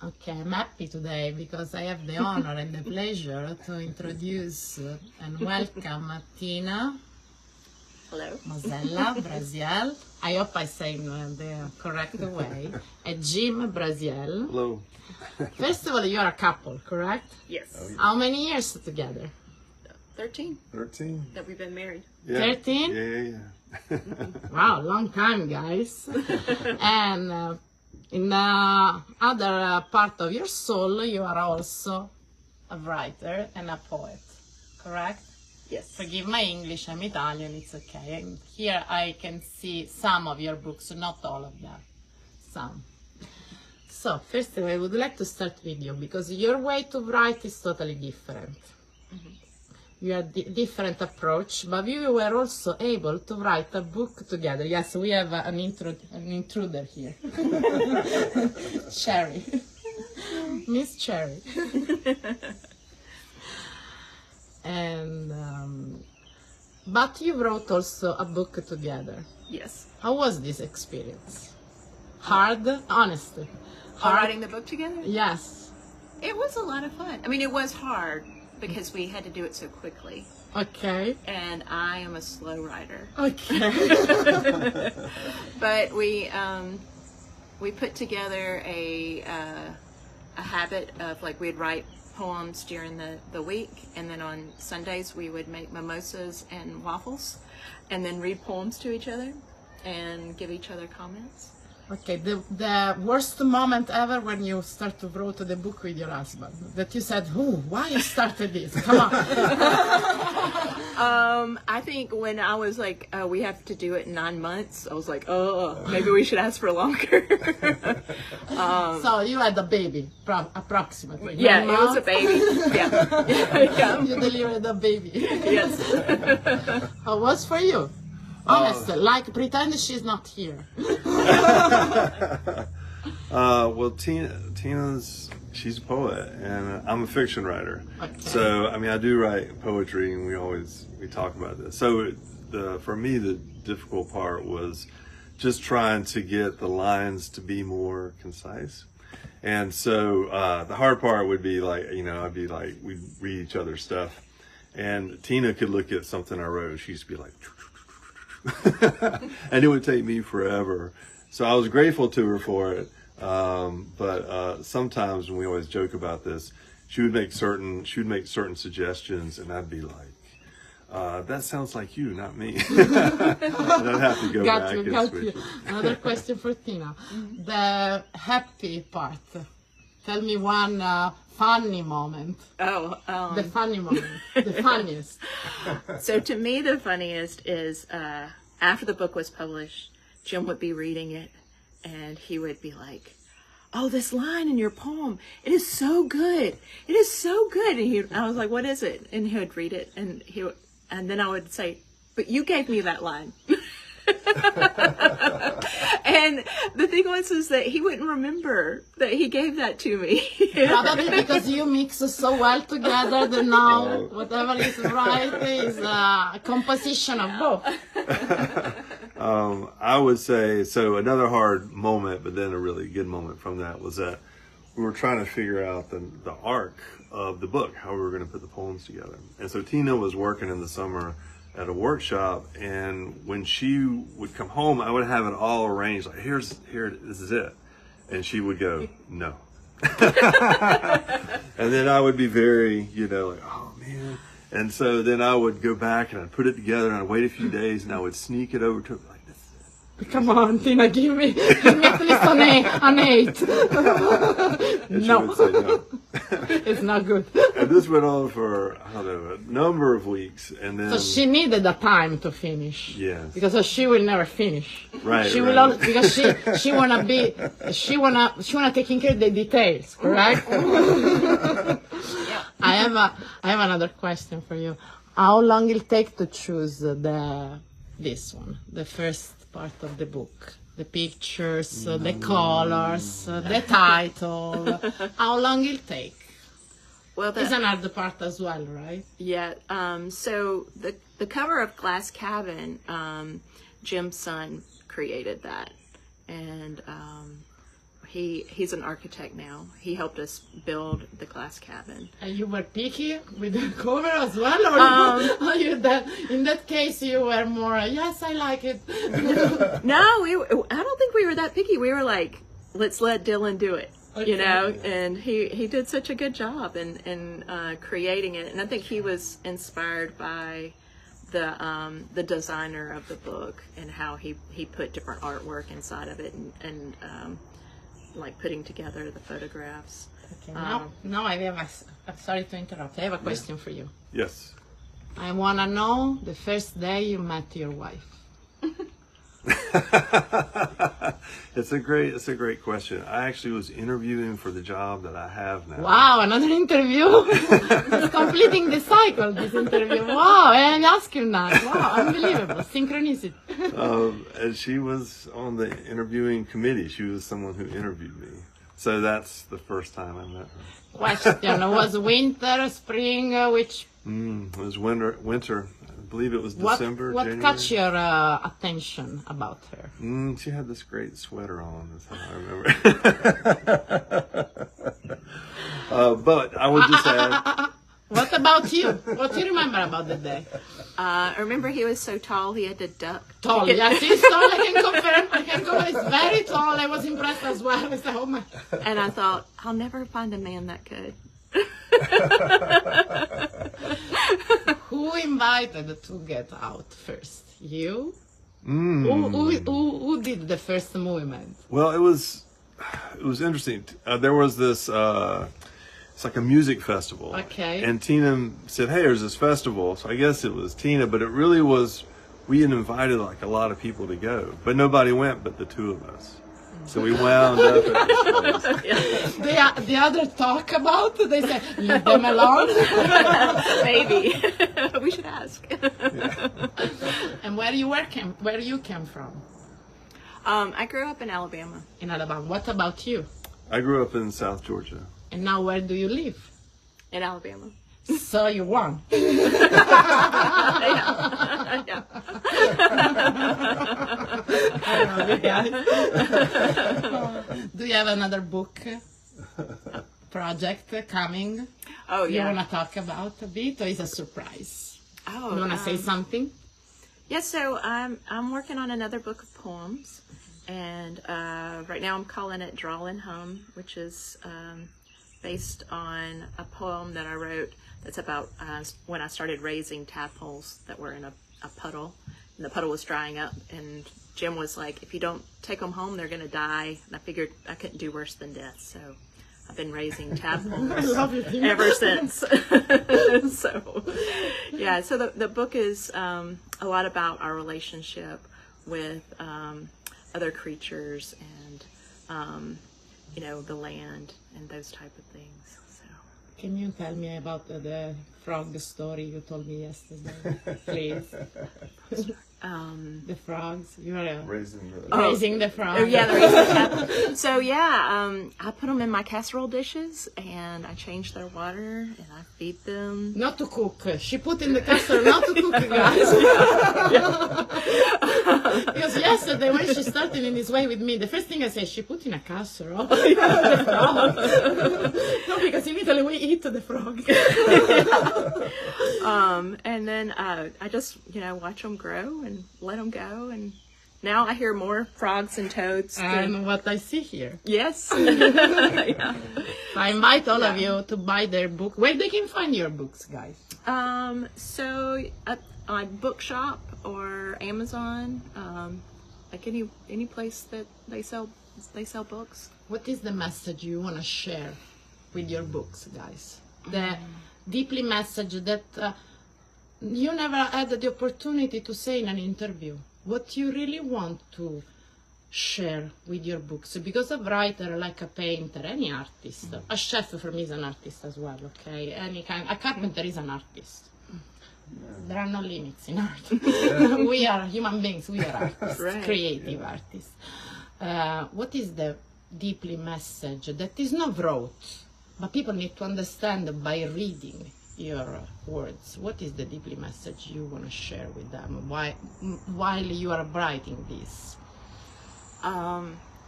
Okay, I'm happy today because I have the honor and the pleasure to introduce and welcome Tina Hello. Braziel. I hope I say the correct way. And Jim Breziel. Hello. First of all, you are a couple, correct? Yes. Oh, yeah. How many years together? 13 13. that we've been married. Yeah. 13? Yeah. Wow, long time, guys. And in the other part of your soul, you are also a writer and a poet, correct? Yes. Forgive my English, I'm Italian, it's okay. And here I can see some of your books, not all of them, some. So, first of all, I would like to start with you, because your way to write is totally different. You have a different approach, but you were also able to write a book together. Yes, we have an intruder here. Cherry. Miss Cherry. And but you wrote also a book together. Yes. How was this experience? Hard, honestly. Writing the book together? Yes. It was a lot of fun. I mean, it was hard because we had to do it so quickly. Okay. And I am a slow writer. Okay. But we put together a habit of, like, we'd write poems during the week, and then on Sundays we would make mimosas and waffles and then read poems to each other and give each other comments. Okay, the worst moment ever when you start to write the book with your husband, that you said, "Oh, why you started this? Come on." I think when I was like, we have to do it in 9 months, I was like, oh, maybe we should ask for longer. So you had a baby, approximately. Yeah, 9 it was a months? baby. Yeah. Yeah. You delivered a baby. Yes. How was for you? Honestly, like pretend she's not here. Well, she's a poet, and I'm a fiction writer. Okay. So, I mean, I do write poetry, and we talk about this. So, for me, the difficult part was just trying to get the lines to be more concise. And so, the hard part would be like, I'd be like, we'd read each other's stuff, and Tina could look at something I wrote. She used to be like, and it would take me forever. So I was grateful to her for it. But sometimes, and we always joke about this, she would make certain suggestions, and I'd be like, that sounds like you, not me. And I'd have to go back and switch it. Another question for Tina. The happy part. Tell me one funny moment. The funny moment. The funniest. So to me, the funniest is after the book was published, Jim would be reading it, and he would be like, "Oh, this line in your poem, it is so good. It is so good." And I was like, "What is it?" And he would read it, and then I would say, "But you gave me that line." And the thing was is that he wouldn't remember that he gave that to me. Probably because you mix so well together that now whatever is right is a composition of both. I would say, so another hard moment, but then a really good moment from that was that we were trying to figure out the arc of the book, how we were going to put the poems together. And so Tina was working in the summer at a workshop, and when she would come home, I would have it all arranged, like, here, this is it. And she would go, no. And then I would be very, like, oh man. And so then I would go back and I'd put it together, and I'd wait a few days, and I would sneak it over to her, like, this is it. Come on, Tina, give me at least an 8. And No. she would say no. It's not good. And this went on for, I don't know, a number of weeks, and then So she needed the time to finish. Yes. Because she will never finish. Right, She right. will always, because she wanna take care of the details, correct? Yeah. I have another question for you. How long will it take to choose this one, the first part of the book? The pictures, the colors, the title. How long will it take? Well, It's another part as well, right? yeah. So the cover of Glass Cabin, Jim's son created that, and he's an architect now. He helped us build the glass cabin. And you were picky with the cover as well, or are you that? In that case, you were more. Yes, I like it. No, I don't think we were that picky. We were like, let's let Dylan do it. Okay. You know, and he did such a good job in creating it. And I think he was inspired by the designer of the book and how he put different artwork inside of it and like putting together the photographs. Okay, now I have I'm sorry to interrupt. I have a question for you. Yes. I want to know the first day you met your wife. It's a great question. I actually was interviewing for the job that I have now. Wow, another interview. It's completing the cycle, this interview. Wow, and I ask you now. Wow, unbelievable. Synchronicity. And she was on the interviewing committee. She was someone who interviewed me. So that's the first time I met her. Question, was winter, spring, which... It was winter. I believe it was December, what January. caught your attention about her? She had this great sweater on, that's how I remember. But I would just add... What about you? What do you remember about the day? I remember he was so tall he had to duck. Tall, yes, he's tall. I can confirm. He's very tall. I was impressed as well. I said, oh my. And I thought, I'll never find a man that good. Who invited to get out first? You? Who did the first movement? Well, it was interesting. There was this, it's like a music festival. Okay. And Tina said, hey, there's this festival. So I guess it was Tina, but it really was, we had invited like a lot of people to go, but nobody went but the two of us. So we wound up at this place. The other talk about, they say, leave them alone. Maybe. We should ask. Yeah. And where you came from? I grew up in Alabama. In Alabama. What about you? I grew up in South Georgia. And now where do you live? In Alabama. So you won. Do you have another book project coming? Oh, yeah. You want to talk about a bit, or is it a surprise? Oh, You want to say something? Yeah, so I'm working on another book of poems, and right now I'm calling it Drawlin' Hum, which is based on a poem that I wrote that's about when I started raising tadpoles that were in a puddle, and the puddle was drying up, and Jim was like, if you don't take them home, they're going to die, and I figured I couldn't do worse than death, so I've been raising tadpoles ever since. So, yeah, so the book is a lot about our relationship with other creatures and, the land and those type of things. So. Can you tell me about the frog story you told me yesterday, please? The frogs. You are raising the frogs. Oh, yeah, they're raising the tadpoles. So, yeah, I put them in my casserole dishes, and I change their water, and I feed them. Not to cook. She put in the casserole, not to cook, guys. Because yesterday, when she started in this way with me, the first thing I said, she put in a casserole. No, because in Italy, we eat the frog. And then I just, watch them grow and let them go. And now I hear more frogs and toads. And what I see here. Yes. Yeah. I invite all of you to buy their book. Where they can find your books, guys? So on Bookshop or Amazon, like any place that they sell books. What is the message you want to share with your books, guys? The deeply message that you never had the opportunity to say in an interview. What you really want to share with your books, because a writer, like a painter, any artist, a chef for me is an artist as well, okay? A carpenter is an artist. There are no limits in art. We are human beings, we are artists, Right. creative artists. What is the deeply message that is not wrote, but people need to understand by reading your words? What is the deeply message you want to share with them while you are writing this?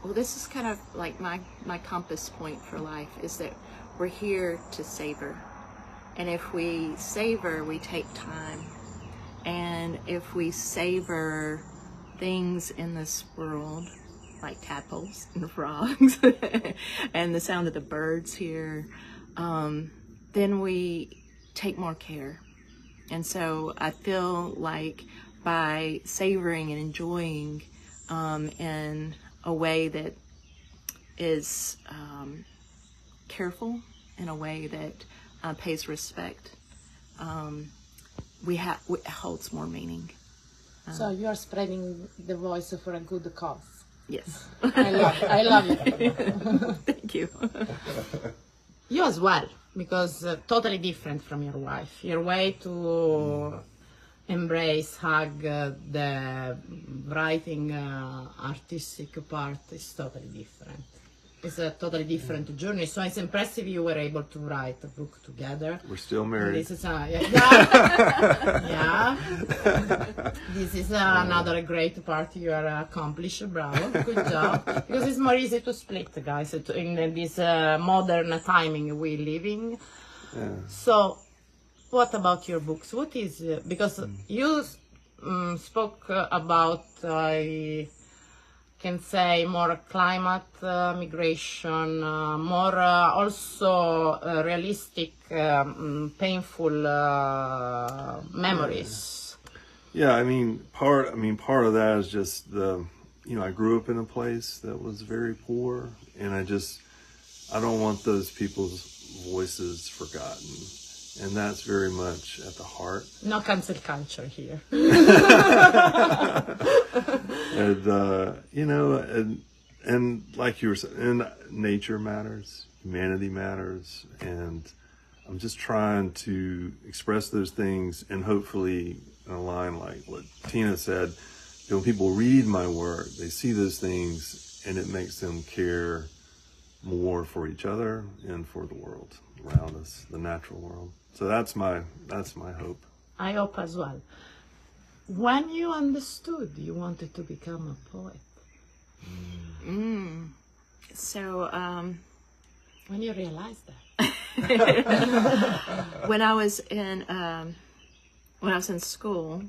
well, this is kind of like my compass point for life, is that we're here to savor. And if we savor, we take time. And if we savor things in this world, like tadpoles and frogs, and the sound of the birds here, then we take more care. And so I feel like by savoring and enjoying in a way that is careful, in a way that pays respect, it holds more meaning. So you are spreading the voice for a good cause. Yes. I love it. I love it. Thank you. You as well, because totally different from your wife. Your way to embrace, hug the writing artistic part is totally different. It's a totally different journey. So it's impressive you were able to write a book together. We're still married. This is This is another great part you are accomplished. Bravo, good job. Because it's more easy to split, guys, in this modern timing we live in. Yeah. So, what about your books? What is because you spoke about can say more climate, migration, more also realistic, painful memories. Yeah, I mean part of that is just I grew up in a place that was very poor, and I don't want those people's voices forgotten. And that's very much at the heart. No cancel culture here. And like you were saying, nature matters, humanity matters, and I'm just trying to express those things, and hopefully in a line like what Tina said, when people read my work, they see those things, and it makes them care more for each other and for the world around us, the natural world. So that's my hope. I hope as well. When you understood you wanted to become a poet? So, when you realized that? when I was in school.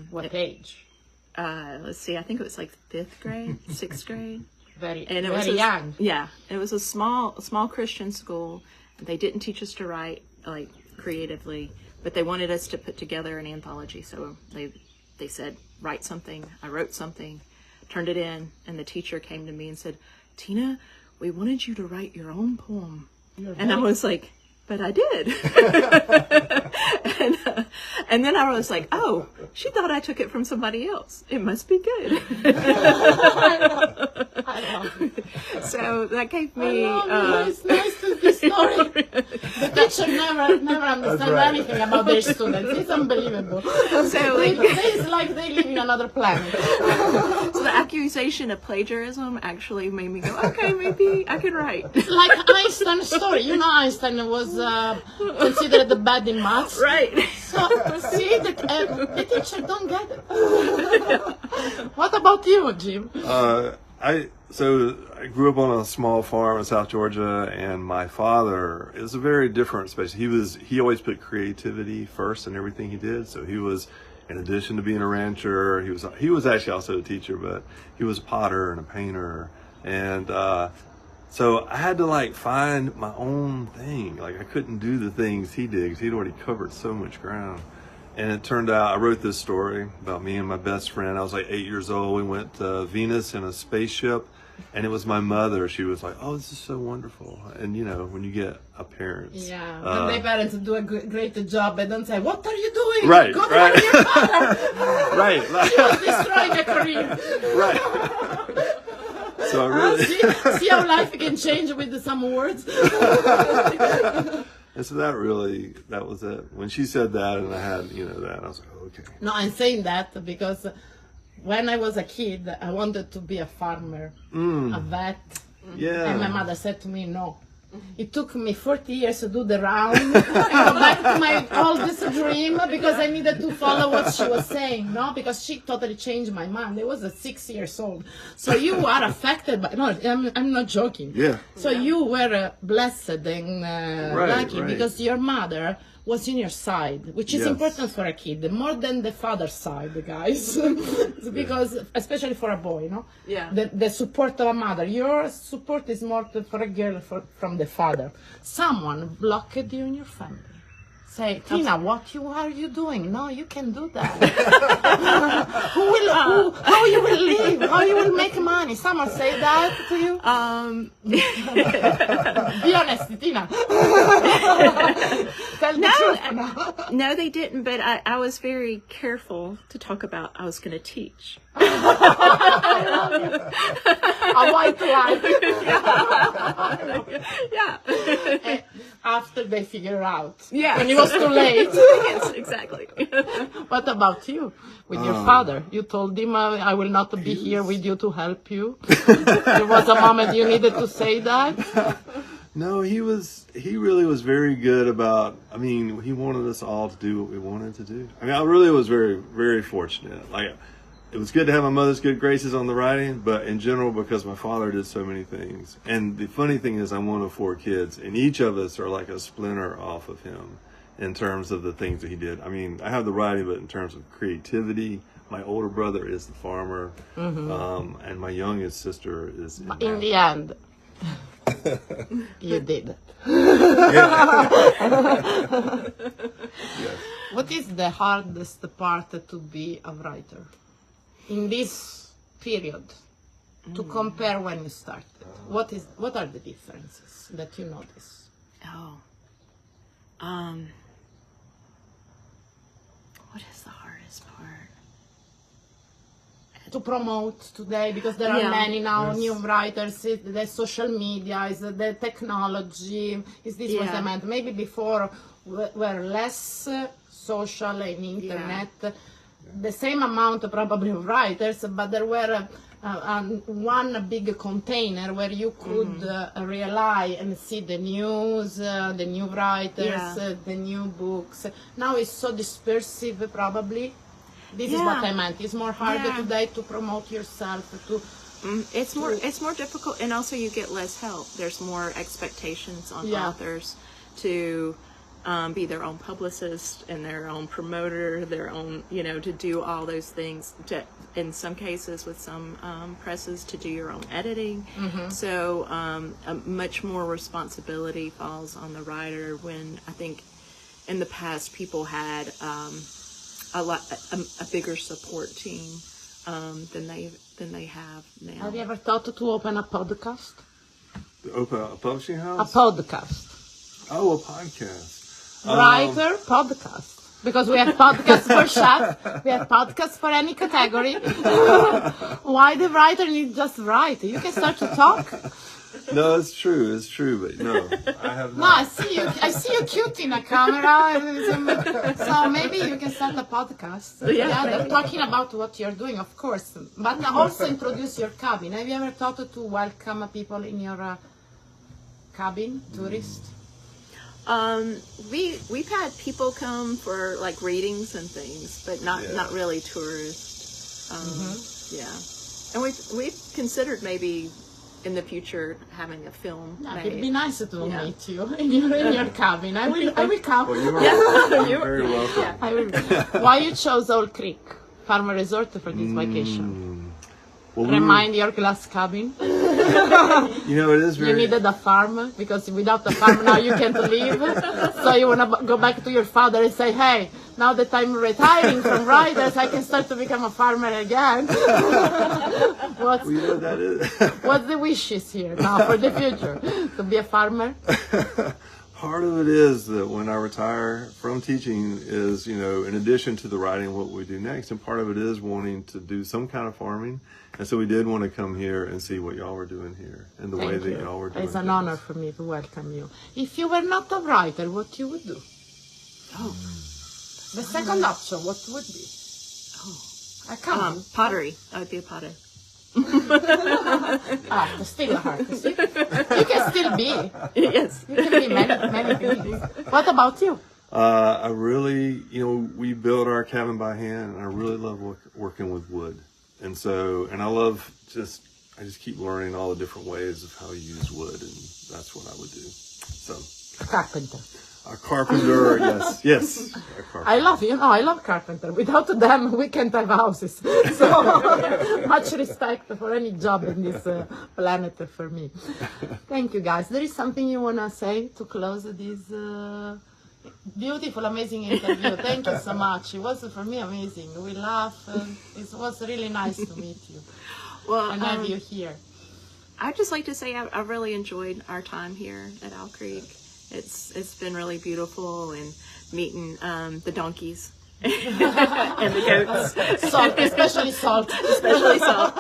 What age? Let's see, I think it was like 5th grade, 6th grade. Very young. young. Yeah, it was a small Christian school. They didn't teach us to write like creatively, but they wanted us to put together an anthology. So they said, write something. I wrote something, turned it in, and the teacher came to me and said, Tina, we wanted you to write your own poem. And I was like, but I did. And then I was like, oh, she thought I took it from somebody else. It must be good. I love it. So that gave me... It's nice to be story. The teacher never understands anything about their students. It's unbelievable. So it's like they live in another planet. So the accusation of plagiarism actually made me go, okay, maybe I can write. Like Einstein's story. You know, Einstein was considered bad in maths. Right. So, see, the teacher don't get it. What about you, Jim? I grew up on a small farm in South Georgia, and my father is a very different space. He always put creativity first in everything he did. So he was, in addition to being a rancher, he was actually also a teacher, but he was a potter and a painter. And so I had to find my own thing. I couldn't do the things he did because he'd already covered so much ground. And it turned out, I wrote this story about me and my best friend. I was 8 years old. We went to Venus in a spaceship, and it was my mother. She was like, oh, this is so wonderful. And when you get a parent. Yeah, when their parents do a great job, they don't say, what are you doing? Right, Go right. to your father. Right. She was destroying a career. Right. So I really... see how life can change with some words? And so that was it. When she said that, and I had, that, I was like, oh, okay. No, I'm saying that because when I was a kid, I wanted to be a farmer, a vet. Yeah. And my mother said to me, no. It took me 40 years to do the round and go back to my oldest dream because I needed to follow what she was saying, no? Because she totally changed my mind. I was 6 years old. So you are affected by, no, I'm not joking. Yeah. So you were blessed and lucky because your mother was in your side, which is important for a kid, more than the father's side, guys. Because, especially for a boy, no? Yeah. The support of a mother. Your support is more for a girl from the father. Someone blocked you in your family. Say, Tina, what are you doing? No, you can do that. How you will live? How you will make money? Someone say that to you? Be honest, Tina. Tell the truth now. No, they didn't, but I was very careful to talk about I was going to teach. A white lie. Yeah. After they figure out. Yeah. When it was too late. Yes, exactly. What about you? With your father? You told him, I will not be here with you to help you. There was a moment you needed to say that. No, he really was very good about, I mean, he wanted us all to do what we wanted to do. I mean, I really was very, very fortunate. Like, it was good to have my mother's good graces on the writing, but in general, because my father did so many things. And the funny thing is, I'm one of 4 kids, and each of us are like a splinter off of him in terms of the things that he did. I mean, I have the writing, but in terms of creativity, my older brother is the farmer, and my youngest sister is In the end, you did it. Yes. What is the hardest part to be a writer in this period to compare when you started? What are the differences that you notice? What is the hardest part? To promote today, because there are many now new writers, the social media, is the technology, is this what I meant? Maybe before were less social and internet, the same amount probably of writers, but there were one big container where you could rely and see the news, the new writers, the new books. Now it's so dispersive probably. This is what I meant. It's more harder today to promote yourself. It's more difficult, and also you get less help. There's more expectations on authors to be their own publicist and their own promoter, their own, to do all those things. In some cases, with some presses, to do your own editing. So much more responsibility falls on the writer. When I think in the past people had a bigger support team than they have now. Have you ever thought to open a podcast? Open a publishing house? A podcast. Oh, a podcast. Writer, podcast. Because we have podcasts for chef, we have podcasts for any category. Why the writer needs just write? You can start to talk. No, it's true, but no, I have No, not. I see you cute in a camera, so maybe you can start a podcast. They're talking about what you're doing, of course, but also introduce your cabin. Have you ever thought to welcome people in your cabin, tourists? We've had people come for like readings and things, but not really tourists. And we've considered maybe in the future having a film made. It'd be nice to meet you in your cabin. I will come. Well, you're very welcome. I will. Why you chose Old Creek Farmer Resort for this vacation? Well, Remind your glass cabin. it is very... You needed a farm, because without a farm now you can't live. So you want to go back to your father and say, hey, now that I'm retiring from writers, I can start to become a farmer again. What's the wishes here now for the future? To be a farmer? Part of it is that when I retire from teaching is, in addition to the writing, what we do next. And part of it is wanting to do some kind of farming. And so we did want to come here and see what y'all were doing here and the way that y'all were doing It's an honor for me to welcome you. If you were not a writer, what you would do? The second option, what would be? Pottery. I would be a potter. Still hard. You can still be. Yes. You can be many things. What about you? I really, we build our cabin by hand, and I really love working with wood. And so, and I just keep learning all the different ways of how you use wood, and that's what I would do. So, Carpenter. a carpenter, yes. A carpenter. I love carpenter. Without them, we can't have houses. So much respect for any job in this planet for me. Thank you, guys. There is something you want to say to close this beautiful, amazing interview. Thank you so much. It was, for me, amazing. We laughed. It was really nice to meet you and have you here. I'd just like to say I really enjoyed our time here at Owl Creek. It's been really beautiful, and meeting the donkeys and the goats. Salt, especially salt. Especially salt.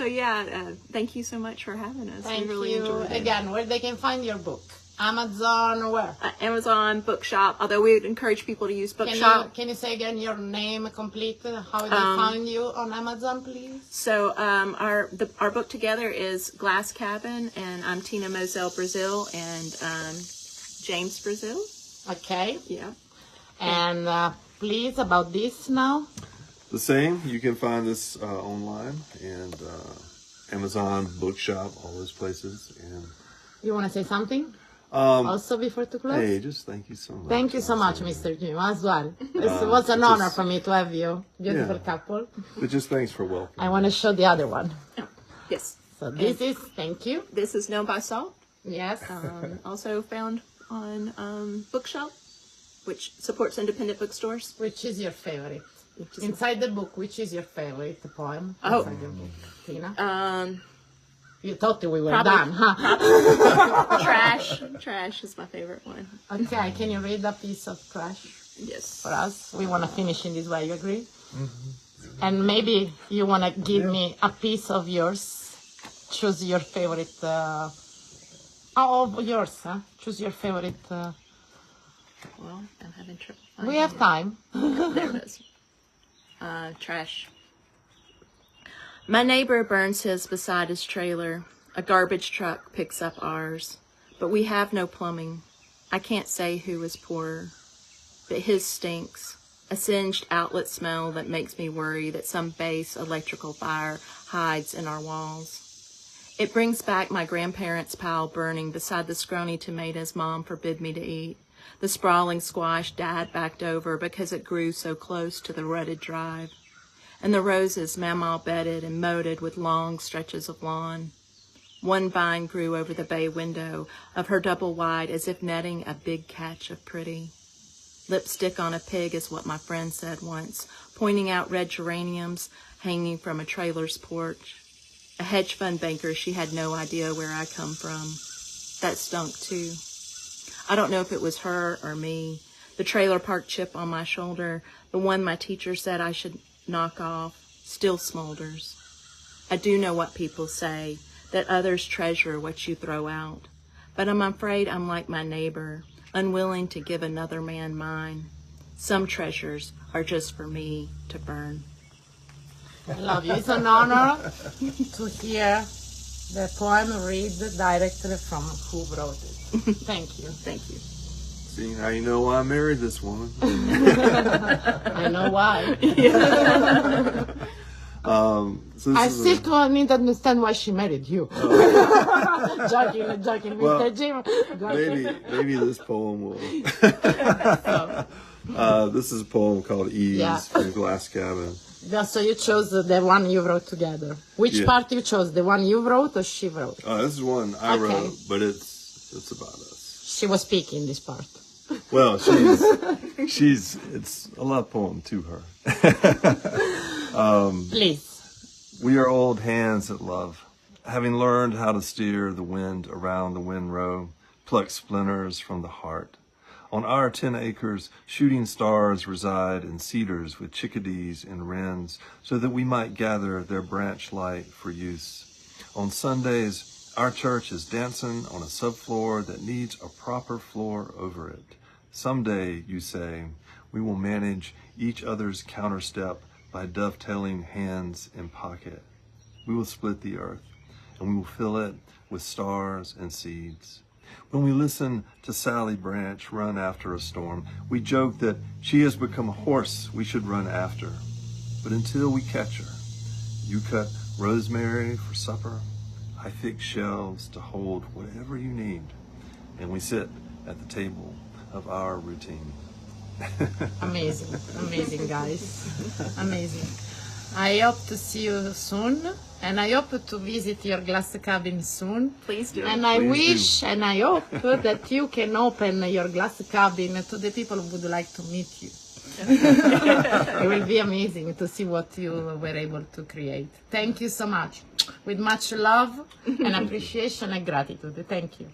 Yeah. Thank you so much for having us. Thank we really you. enjoyed it. Again, where they can find your book? Amazon, where? Amazon, Bookshop, although we would encourage people to use Bookshop. Can you say again your name complete? How they find you on Amazon, please? So our book together is Glass Cabin, and I'm Tina Breziel and James Braziel. Okay. Yeah. And please, about this now. The same. You can find this online, and Amazon, Bookshop, all those places. And You want to say something? Also before to close? Hey, just thank you so much. Thank you so much, Mr. Jim, as well. It was an honor for me to have you, beautiful couple. But just thanks for welcoming. I want to show the other one. Yes. So this is, thank you. This is Known by Salt. Yes. Also found on Bookshop, which supports independent bookstores. Which is your favorite? Inside the book, which is your favorite poem? Oh. Inside the book, Tina? You thought we were Probably. done, huh? Trash is my favorite one. Okay, can you read a piece of trash Yes. for us? We want to finish in this way, you agree? Mm-hmm. And maybe you want to give me a piece of yours. Choose your favorite, of yours, huh? Choose your favorite. Well, I'm having trouble. We have time. There it is. Trash. My neighbor burns his beside his trailer. A garbage truck picks up ours. But we have no plumbing. I can't say who is poorer. But his stinks. A singed outlet smell that makes me worry that some base electrical fire hides in our walls. It brings back my grandparents' pile burning beside the scrawny tomatoes Mom forbid me to eat. The sprawling squash Dad backed over because it grew so close to the rutted drive. And the roses Mama bedded and moated with long stretches of lawn. One vine grew over the bay window of her double wide as if netting a big catch of pretty. Lipstick on a pig is what my friend said once, pointing out red geraniums hanging from a trailer's porch. A hedge fund banker, she had no idea where I come from. That stunk too. I don't know if it was her or me. The trailer park chip on my shoulder, the one my teacher said I should knock off, still smolders. I do know what people say, that others treasure what you throw out. But I'm afraid I'm like my neighbor, unwilling to give another man mine. Some treasures are just for me to burn. I love you. It's an honor to hear the poem read directly from who wrote it. Thank you. Thank you. See, now you know why I married this woman. I know why. I still need to understand why she married you. Joking, Well, Mr. Jim. maybe this poem will. This is a poem called Ease from Glass Cabin. So you chose the one you wrote together. Which part you chose? The one you wrote or she wrote? This is one I wrote, but it's about us. She was speaking this part. Well, it's a love poem to her. Please. We are old hands at love, having learned how to steer the wind around the windrow, pluck splinters from the heart. On our 10 acres, shooting stars reside in cedars with chickadees and wrens, so that we might gather their branch light for use. On Sundays, our church is dancing on a subfloor that needs a proper floor over it. Someday, you say, we will manage each other's counterstep by dovetailing hands in pocket. We will split the earth and we will fill it with stars and seeds. When we listen to Sally Branch run after a storm, we joke that she has become a horse we should run after. But until we catch her, you cut rosemary for supper, I fix shelves to hold whatever you need, and we sit at the table of our routine. Amazing, amazing, guys, amazing. I hope to see you soon, and I hope to visit your glass cabin soon. Please do. And I Please wish do. and I hope that you can open your glass cabin to the people who would like to meet you. It will be amazing to see what you were able to create. Thank you so much. With much love and appreciation and gratitude. Thank you.